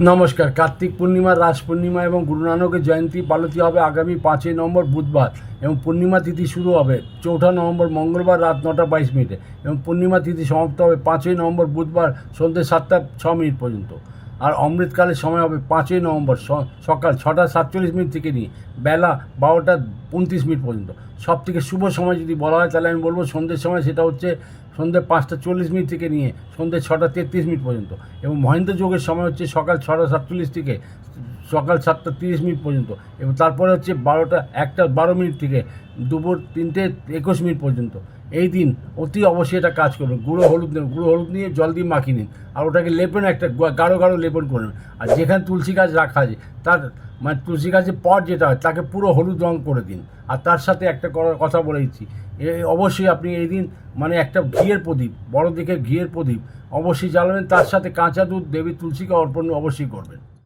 নমস্কার। কার্তিক পূর্ণিমা, রাস পূর্ণিমা এবং গুরু নানকের জয়ন্তী পালিত হবে আগামী 5ই নভেম্বর বুধবার এবং পূর্ণিমা তিথি শুরু হবে 4 নভেম্বর মঙ্গলবার রাত 9:22 এবং পূর্ণিমা তিথি সমাপ্ত হবে 5ই নভেম্বর বুধবার সন্ধ্যে 7:06 পর্যন্ত। আর অমৃতকালের সময় হবে 5ই নভেম্বর সকাল 6:47 থেকে নিয়ে বেলা 12:29 পর্যন্ত। সব থেকে শুভ সময় যদি বলা হয় তাহলে আমি বলবো সন্ধ্যের সময়, সেটা হচ্ছে সন্ধ্যে 5:40 থেকে নিয়ে সন্ধ্যে 6:33 পর্যন্ত। এবং মহেন্দ্র যোগের সময় হচ্ছে সকাল 6:47 থেকে সকাল 7:30 পর্যন্ত। এবং তারপরে হচ্ছে 1:12 থেকে দুপুর 3:21 পর্যন্ত। এই দিন অতি অবশ্যই এটা কাজ করবেন। গুঁড়ো হলুদ নেবেন, গুঁড়ো হলুদ নিয়ে জল দিয়ে মাখিয়ে নিন, আর ওটাকে লেপেন, একটা গাঢ় গাঢ় লেপন করবেন। আর যেখানে তুলসী গাছ রাখা আছে তার তুলসী গাছের পট যেটা হয় তাকে পুরো হলুদ রঙ করে দিন। আর তার সাথে একটা কথা বলে দিচ্ছি, অবশ্যই আপনি এই দিন একটা ঘিয়ের প্রদীপ, বড় দিকে ঘিয়ের প্রদীপ অবশ্যই জ্বালাবেন। তার সাথে কাঁচা দুধ দেবী তুলসীকে অর্পণ অবশ্যই করবেন।